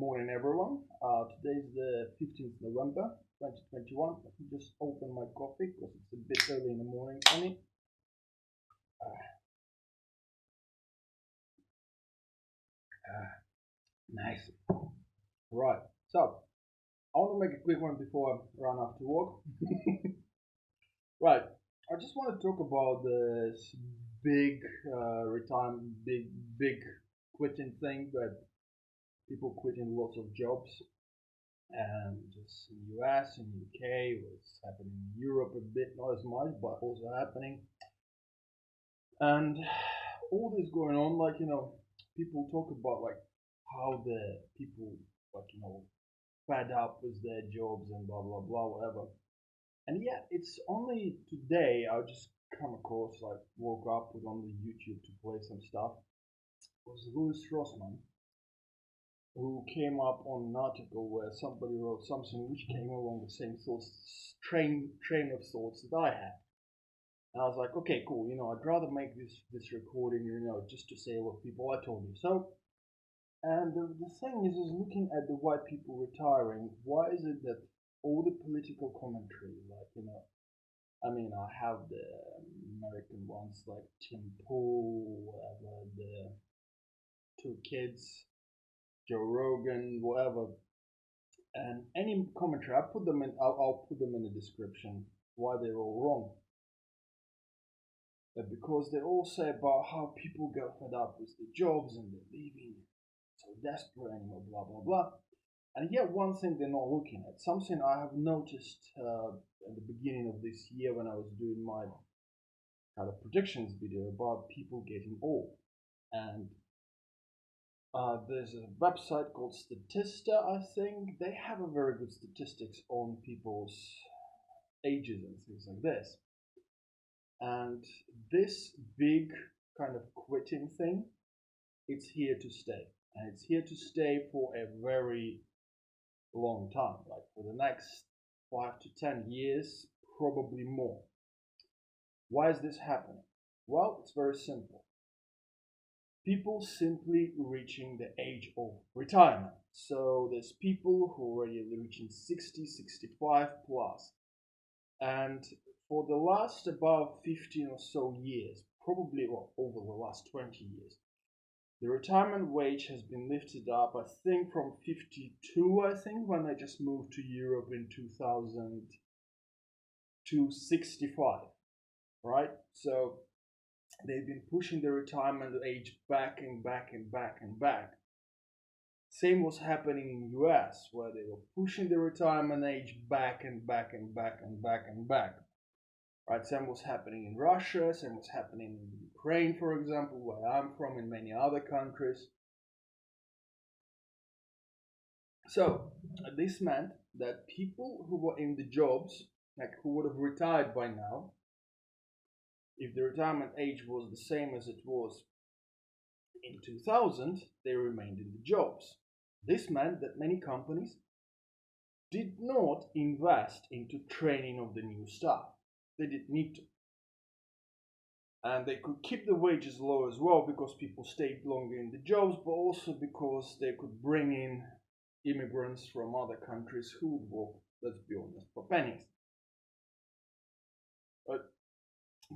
morning, everyone. Today's the 15th November 2021. Let me just open my coffee because it's a bit early in the morning for me. Nice. Right. So, I want to make a quick one before I run off to work. Right. I just want to talk about this big retirement, big quitting thing, but people quitting lots of jobs and just in the US and UK, what's happening in Europe a bit, not as much, but also happening. And all this going on, people talk about like how the people fed up with their jobs and blah blah blah whatever. And yet it's only today I just come across woke up with on the YouTube to play some stuff. It was Louis Rossmann who came up on an article where somebody wrote something which came along the same train of thoughts that I had. And I was like, okay, cool. I'd rather make this recording, just to say, look, people, I told you so. And the thing is looking at the white people retiring. Why is it that all the political commentary, I have the American ones like Tim Pool, whatever, the two kids, Joe Rogan, whatever, and any commentary, I'll put them in the description why they're all wrong. Because they all say about how people get fed up with the jobs and they're leaving, so desperate anymore, blah blah blah. And yet, one thing they're not looking at, something I have noticed at the beginning of this year when I was doing my kind of predictions video about people getting old. And there's a website called Statista, I think. They have a very good statistics on people's ages and things like this. And this big kind of quitting thing, it's here to stay. And it's here to stay for a very long time, like for the next 5 to 10 years, probably more. Why is this happening? Well, it's very simple. People simply reaching the age of retirement. So there's people who are already reaching 60, 65 plus. And for the last about 15 or so years, probably over the last 20 years, the retirement wage has been lifted up, I think, from 52, I think, when I just moved to Europe in 2000 to 65, right? So they've been pushing the retirement age back and back and back and back. Same was happening in US, where they were pushing the retirement age back and back and back and back and back. Right, same was happening in Russia, same was happening in Ukraine, for example, where I'm from, in many other countries. So this meant that people who were in the jobs, like who would have retired by now, if the retirement age was the same as it was in 2000, they remained in the jobs. This meant that many companies did not invest into training of the new staff. They didn't need to. And they could keep the wages low as well because people stayed longer in the jobs, but also because they could bring in immigrants from other countries who would work, let's be honest, for pennies.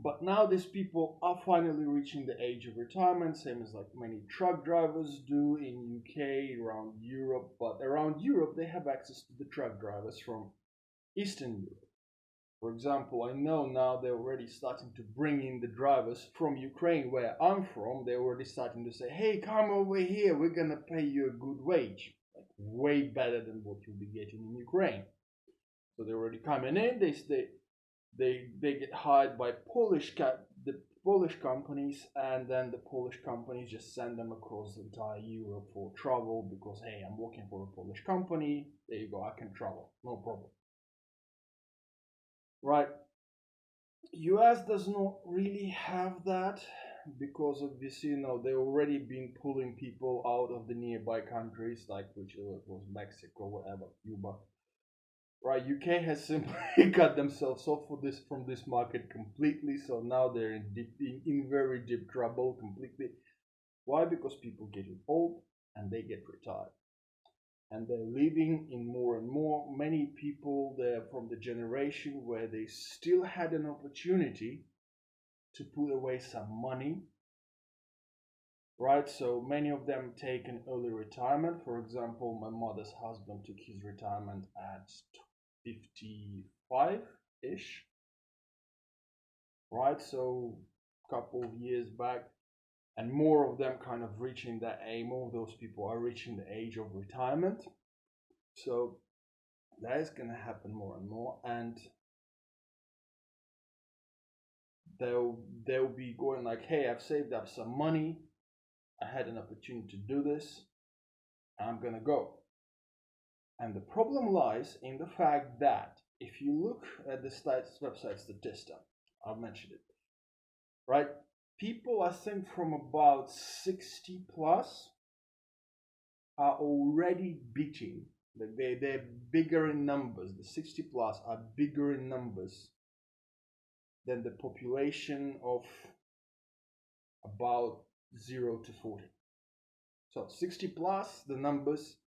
But now these people are finally reaching the age of retirement, same as like many truck drivers do in UK, around Europe. But around Europe, they have access to the truck drivers from Eastern Europe. For example, I know now they're already starting to bring in the drivers from Ukraine, where I'm from. They're already starting to say, hey, come over here, we're going to pay you a good wage. Like way better than what you'll be getting in Ukraine. So they're already coming in, they get hired by the Polish companies, and then the Polish companies just send them across the entire Europe for travel because, hey, I'm working for a Polish company, there you go, I can travel, no problem. Right. US does not really have that because of this, they've already been pulling people out of the nearby countries, like which was Mexico, whatever, Cuba. Right, UK has simply cut themselves off from this market completely, so now they're in very deep trouble completely. Why? Because people get old and they get retired. and they're living in more and more. Many people, they're from the generation where they still had an opportunity to put away some money, right? So many of them take an early retirement. For example, my mother's husband took his retirement at 55-ish, right? So a couple of years back, and more of them kind of reaching that age. More of those people are reaching the age of retirement. So that is going to happen more and more, and they'll be going like, hey, I've saved up some money, I had an opportunity to do this, I'm gonna go. And the problem lies in the fact that if you look at the website Statista, I've mentioned it, right? People, I think, from about 60 plus are already beating. They're bigger in numbers. The 60 plus are bigger in numbers than the population of about 0 to 40. So 60 plus, the numbers,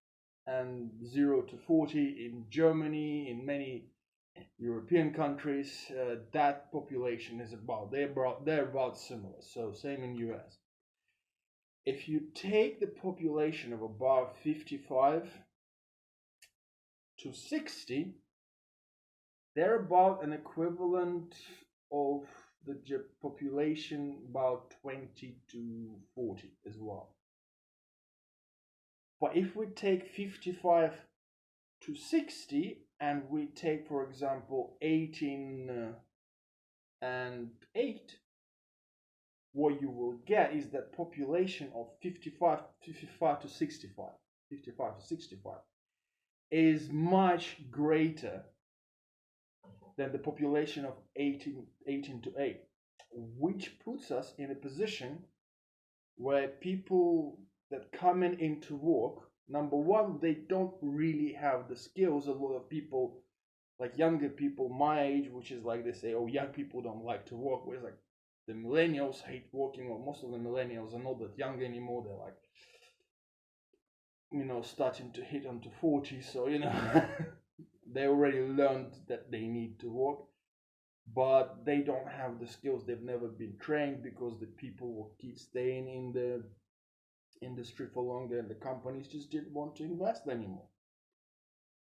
and 0 to 40 in Germany, in many European countries, that population is they're about similar. So same in US. If you take the population of about 55 to 60, they're about an equivalent of the population about 20 to 40 as well. But if we take 55 to 60 and we take, for example, 18 and 8, what you will get is that population of 55 to 65 is much greater than the population of 18 to 8, which puts us in a position where people that coming into work, number one, they don't really have the skills. A lot of people, like younger people my age, which is like they say, oh, young people don't like to work. Whereas like the millennials hate working, or most of the millennials are not that young anymore. They're like, starting to hit onto 40. So, they already learned that they need to work, but they don't have the skills. They've never been trained because the people will keep staying in the industry for longer, and the companies just didn't want to invest anymore.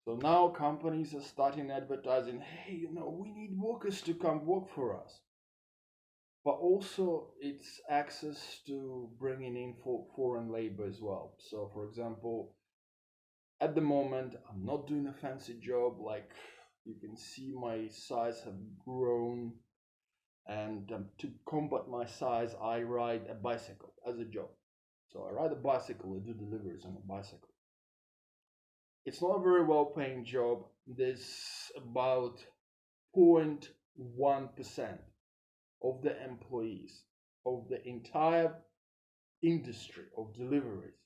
So now companies are starting advertising, hey, we need workers to come work for us. But also it's access to bringing in foreign labor as well. So for example, at the moment, I'm not doing a fancy job. Like you can see, my size have grown, and to combat my size, I ride a bicycle as a job. So I ride a bicycle, I do deliveries on a bicycle. It's not a very well paying job. There's about 0.1% of the employees of the entire industry of deliveries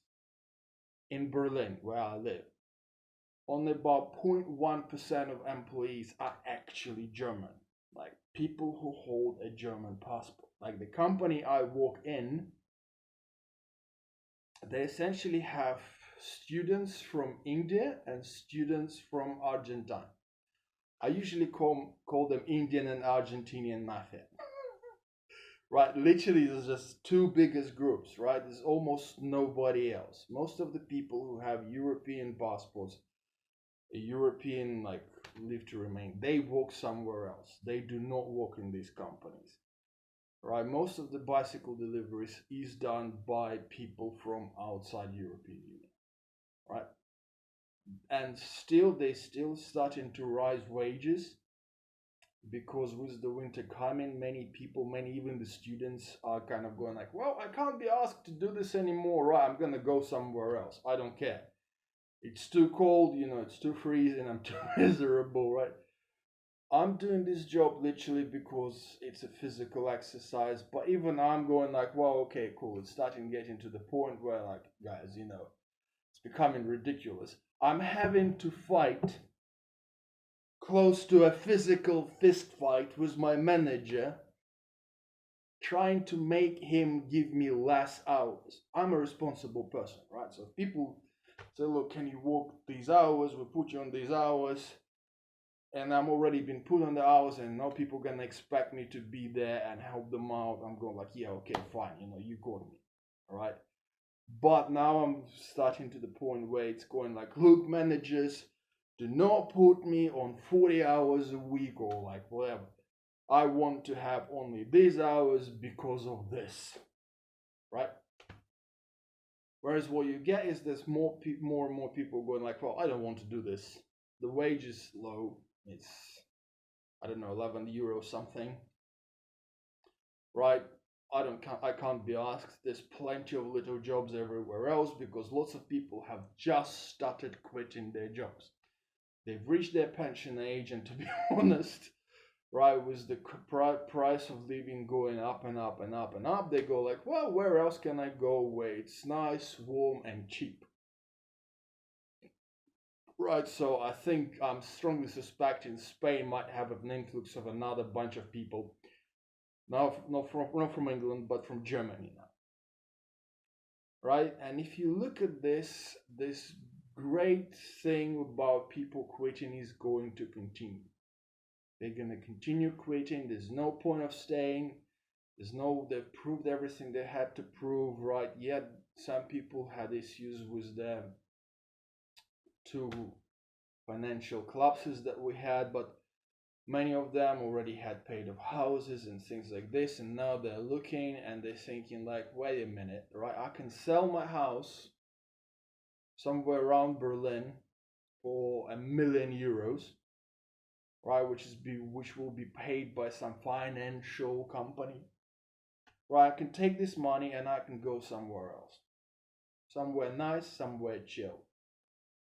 in Berlin, where I live. Only about 0.1% of employees are actually German, like people who hold a German passport. Like the company I work in, they essentially have students from India and students from Argentina. I usually call them Indian and Argentinian mafia. Right, literally there's just two biggest groups, right? There's almost nobody else. Most of the people who have European passports, a European like leave to remain, they work somewhere else. They do not work in these companies. Right, most of the bicycle deliveries is done by people from outside European Union, right? And they still starting to rise wages, because with the winter coming, many even the students are kind of going like, well, I can't be asked to do this anymore, right? I'm gonna go somewhere else. I don't care. It's too cold, it's too freezing, I'm too miserable, right? I'm doing this job literally because it's a physical exercise, but even I'm going like, well, okay, cool. It's starting getting to the point where, like, guys, it's becoming ridiculous. I'm having to fight close to a physical fist fight with my manager, trying to make him give me less hours. I'm a responsible person, right? So people Say, look, can you work these hours? We'll put you on these hours. And I'm already been put on the hours, and now people gonna expect me to be there and help them out. I'm going like, yeah, okay, fine, you got me, all right. But now I'm starting to the point where it's going like, look, managers, do not put me on 40 hours a week or like whatever. I want to have only these hours because of this, right? Whereas what you get is there's more and more people going like, well, I don't want to do this. The wage is low. It's, I don't know, 11 euro something, right? I can't be asked. There's plenty of little jobs everywhere else because lots of people have just started quitting their jobs. They've reached their pension age, and to be honest, right, with the price of living going up and up and up and up, they go like, well, where else can I go where it's nice, warm, and cheap? Right, so I think I'm strongly suspecting Spain might have an influx of another bunch of people, not from England, but from Germany now. Right, and if you look at this great thing about people quitting is going to continue. They're gonna continue quitting. There's no point of staying. They've proved everything they had to prove, right? Yet some people had issues with the two financial collapses that we had, but many of them already had paid off houses and things like this, and now they're looking and they're thinking like, wait a minute, right? I can sell my house somewhere around Berlin for €1 million, right? Which will be paid by some financial company, right? I can take this money and I can go somewhere else, somewhere nice, somewhere chill.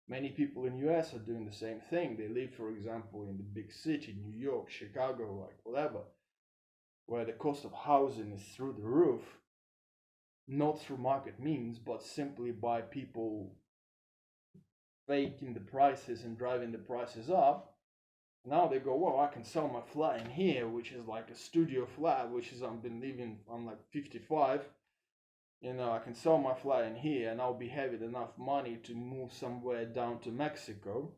Many people in US are doing the same thing. They live, for example, in the big city, New York, Chicago, like whatever, where the cost of housing is through the roof, not through market means, but simply by people faking the prices and driving the prices up. Now they go, well, I can sell my flat in here, which is like a studio flat, which is I've been living on like 55. I can sell my flat in here and I'll be having enough money to move somewhere down to Mexico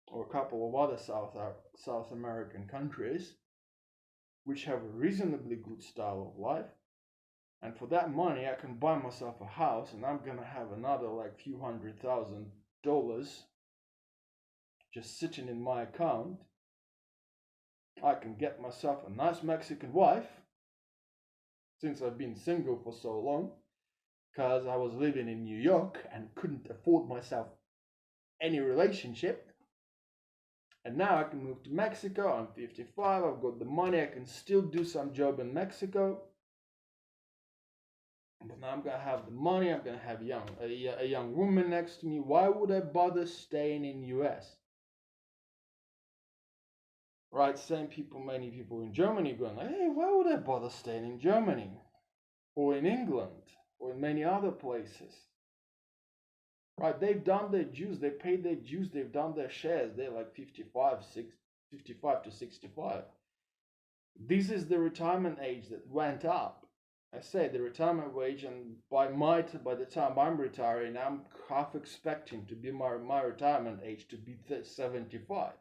or a couple of other South American countries which have a reasonably good style of life. And for that money, I can buy myself a house and I'm gonna have another like few $100,000 just sitting in my account. I can get myself a nice Mexican wife since I've been single for so long, because I was living in New York and couldn't afford myself any relationship. And now I can move to Mexico. I'm 55. I've got the money. I can still do some job in Mexico. But now I'm gonna have the money. I'm gonna have a young woman next to me. Why would I bother staying in US? Right? Many people in Germany going like, hey, why would I bother staying in Germany or in England or in many other places? Right, they've done their dues, they paid their dues, they've done their shares. They're like 55 to 65. This is the retirement age that went up. I say the retirement wage, and by the time I'm retiring, I'm half expecting to be my retirement age to be 75.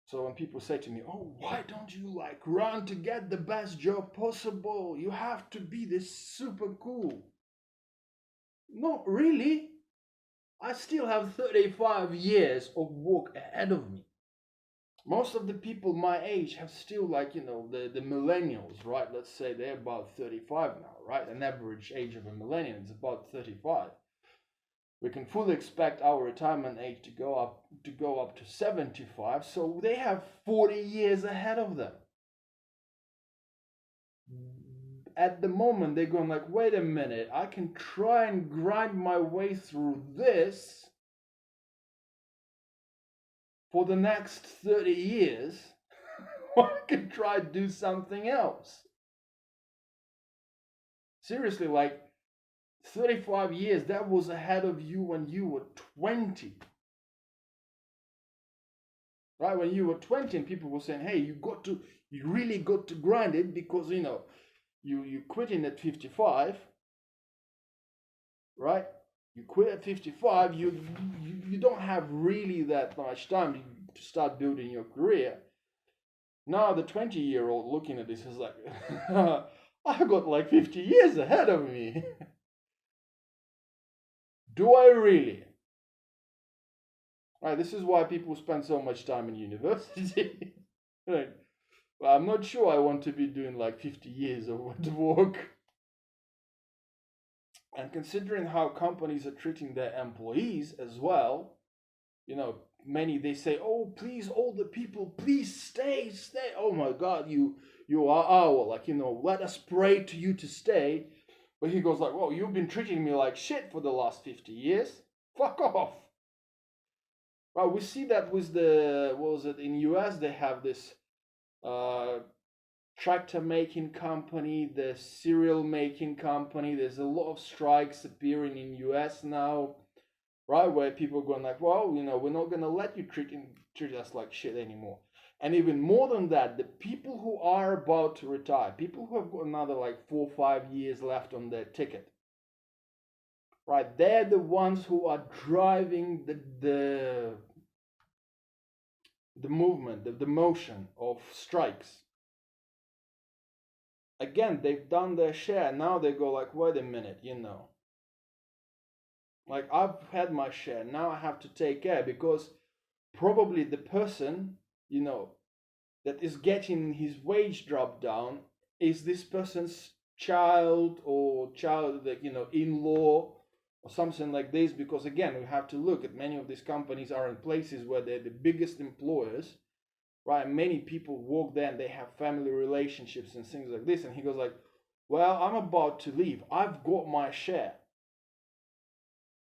So when people say to me, oh, why don't you like run to get the best job possible? You have to be this super cool. Not really. I still have 35 years of work ahead of me. Most of the people my age have still the millennials, right? Let's say they're about 35 now, right? An average age of a millennial is about 35. We can fully expect our retirement age to go up to 75, so they have 40 years ahead of them. At the moment, they're going like, wait a minute, I can try and grind my way through this for the next 30 years, or I can try to do something else. Seriously, like 35 years, that was ahead of you when you were 20. Right? When you were 20 and people were saying, hey, you really got to grind it because, you quitting at 55, right? You quit at 55, you don't have really that much time to start building your career. Now the 20-year-old looking at this is like, I've got like 50 years ahead of me. Do I really? Right, this is why people spend so much time in university. Right. Well, I'm not sure I want to be doing like 50 years of work. And considering how companies are treating their employees as well, many they say, "Oh, please, older people, please stay, stay." Oh my God, you are our, like, let us pray to you to stay. But he goes like, "Well, you've been treating me like shit for the last 50 years. Fuck off." Well, we see that with what was it, in US, they have this uh, tractor making company, the cereal making company. There's a lot of strikes appearing in US now, right? Where people are going like, well, we're not gonna let you treat us like shit anymore. And even more than that, the people who are about to retire, people who have got another like 4 or 5 years left on their ticket, right? They're the ones who are driving the movement, the motion of strikes. Again, they've done their share. Now they go like, wait a minute, like, I've had my share. Now I have to take care, because probably the person, that is getting his wage drop down is this person's child, or like, in-law or something like this. Because again, we have to look at, many of these companies are in places where they're the biggest employers, right? Many people work there and they have family relationships and things like this. And he goes like, well, I'm about to leave. I've got my share.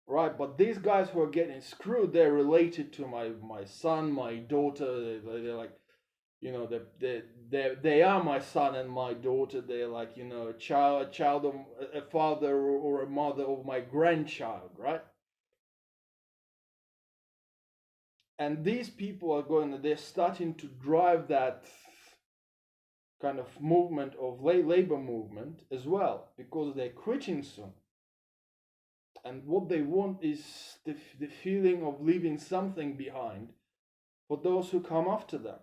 Right, but these guys who are getting screwed, they're related to my son, my daughter. They're like, they are my son and my daughter. They're like, a child of a father or a mother of my grandchild, right? And these people are they're starting to drive that kind of movement of labor movement as well, because they're quitting soon. And what they want is the feeling of leaving something behind for those who come after them.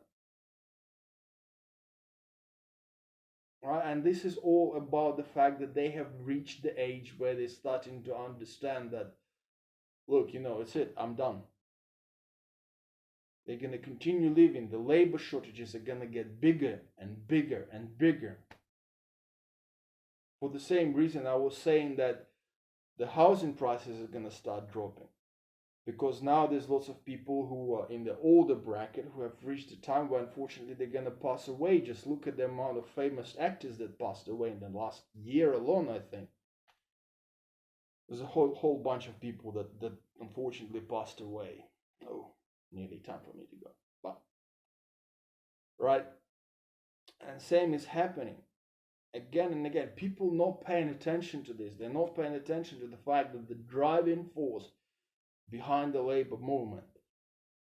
Right? And this is all about the fact that they have reached the age where they're starting to understand that, look, it's it, I'm done. They're going to continue living. The labor shortages are going to get bigger and bigger and bigger. For the same reason I was saying that the housing prices are going to start dropping. Because now there's lots of people who are in the older bracket who have reached a time where unfortunately they're going to pass away. Just look at the amount of famous actors that passed away in the last year alone, I think. There's a whole bunch of people that unfortunately passed away. Oh, nearly time for me to go. But, right? And same is happening. Again and again, people not paying attention to this. They're not paying attention to the fact that the driving force behind the labor movement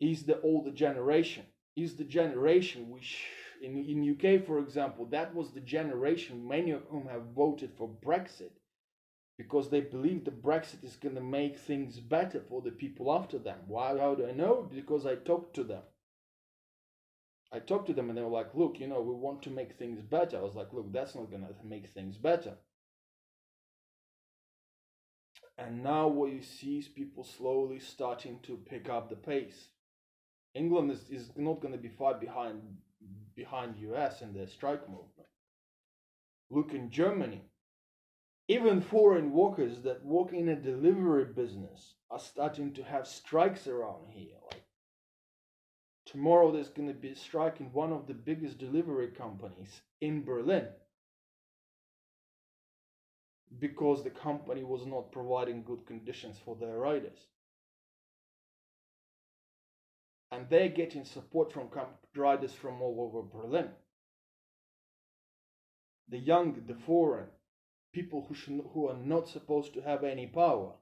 is the older generation, is the generation which in UK, for example, that was the generation, many of whom have voted for Brexit, because they believe that Brexit is going to make things better for the people after them. Why? How do I know? Because I talked to them. And they were like, look, we want to make things better. I was like, look, that's not going to make things better. And now what you see is people slowly starting to pick up the pace. England is not going to be far behind US in their strike movement. Look in Germany. Even foreign workers that work in a delivery business are starting to have strikes around here. Like, tomorrow there's going to be a strike in one of the biggest delivery companies in Berlin, because the company was not providing good conditions for their riders. And they're getting support from riders from all over Berlin. The young, the foreign, people who are not supposed to have any power.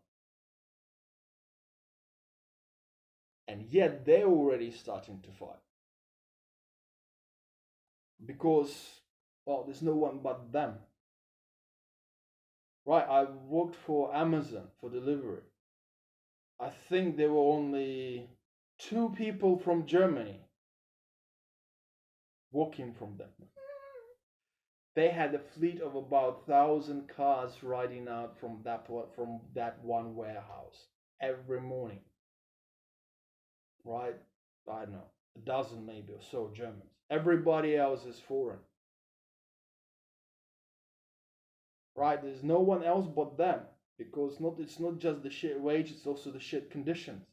And yet they're already starting to fight. Because, well, there's no one but them. Right, I worked for Amazon for delivery. I think there were only two people from Germany walking from them. They had a fleet of about 1,000 cars riding out from that one warehouse every morning, right? I don't know, a dozen maybe or so Germans. Everybody else is foreign, right? There's no one else but them because it's not just the shit wage, it's also the shit conditions.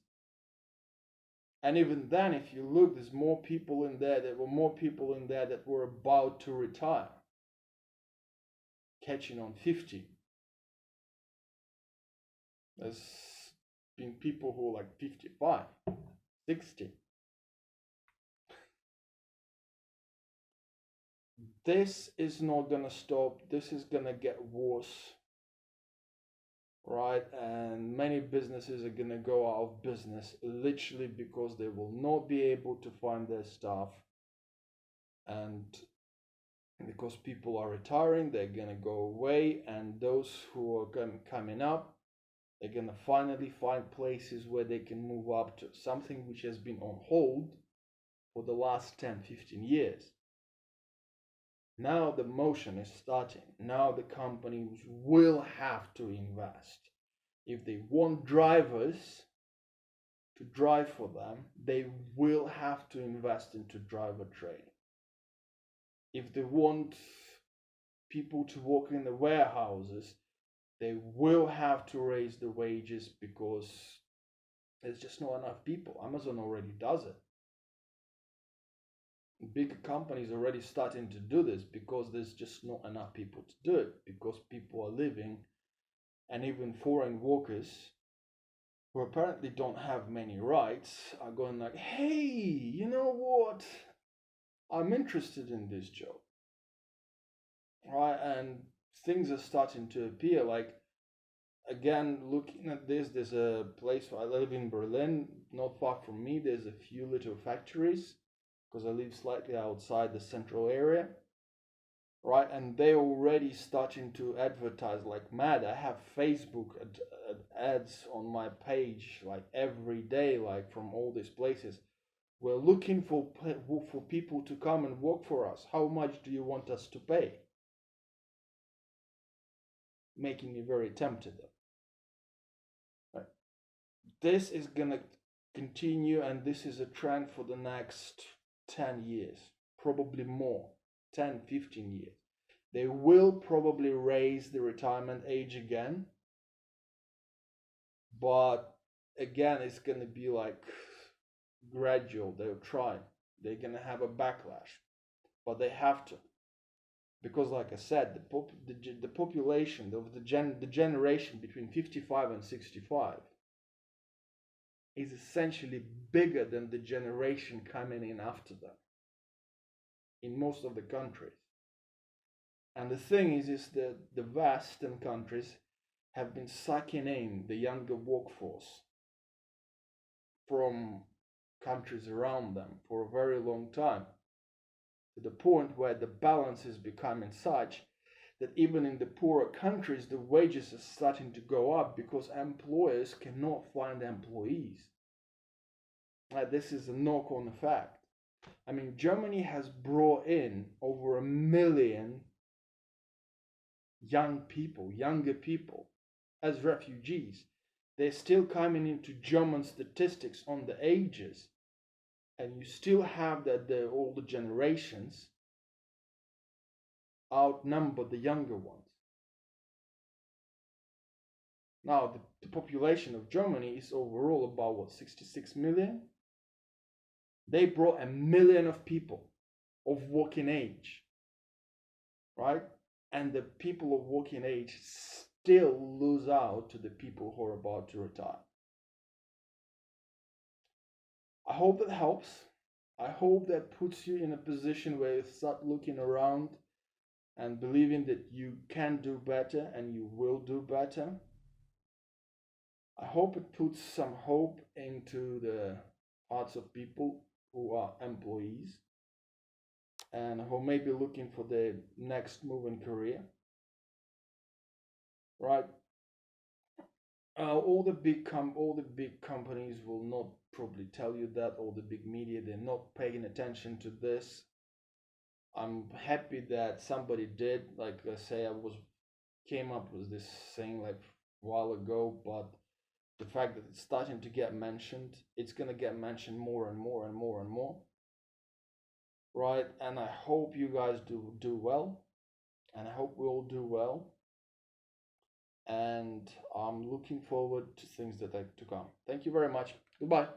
And even then, if you look, there's more people in there. There were more people in there that were about to retire, catching on 50. There's been people who are like 55, 60. This is not gonna stop. This is gonna get worse, right? And many businesses are gonna go out of business literally because they will not be able to find their staff, and because people are retiring, they're gonna go away, and those who are coming up, they're gonna finally find places where they can move up to, something which has been on hold for the last 10-15 years. Now the motion is starting. Now the companies will have to invest. If they want drivers to drive for them, they will have to invest into driver training. If they want people to work in the warehouses, they will have to raise the wages because there's just not enough people. Amazon already does it. Big companies already starting to do this because there's just not enough people to do it, because people are leaving, and even foreign workers who apparently don't have many rights are going like, hey, you know what, I'm interested in this job, right? And things are starting to appear. Like, again, looking at this, there's a place where I live in Berlin, not far from me. There's a few little factories because I live slightly outside the central area, right? And they're already starting to advertise like mad. I have Facebook ads on my page like every day, like from all these places. We're looking for people to come and work for us. How much do you want us to pay? Making me very tempted. Right. This is gonna continue, and this is a trend for the next 10 years, probably more, 10, 15 years. They will probably raise the retirement age again, but again, it's going to be like gradual. They'll try. They're going to have a backlash, but they have to, because, like I said, the population of the generation between 55 and 65 is essentially bigger than the generation coming in after them in most of the countries. And the thing is that the Western countries have been sucking in the younger workforce from countries around them for a very long time, to the point where the balance is becoming such that even in the poorer countries, the wages are starting to go up because employers cannot find employees. This is a knock-on effect. I mean, Germany has brought in over 1 million younger people, as refugees. They're still coming into German statistics on the ages, and you still have that the older generations outnumber the younger ones. Now, the population of Germany is overall about, what, 66 million? They brought 1 million of people of working age, right? And the people of working age still lose out to the people who are about to retire. I hope that helps. I hope that puts you in a position where you start looking around and believing that you can do better and you will do better. I hope it puts some hope into the hearts of people who are employees and who may be looking for their next move in career. Right? all the big companies will not probably tell you that. All the big media, they're not paying attention to this. I'm happy that somebody did. Like I say, I was came up with this thing like a while ago, but the fact that it's starting to get mentioned, it's gonna get mentioned more and more and more and more, right? And I hope you guys do well, and I hope we all do well. And I'm looking forward to things that are to come. Thank you very much. Goodbye.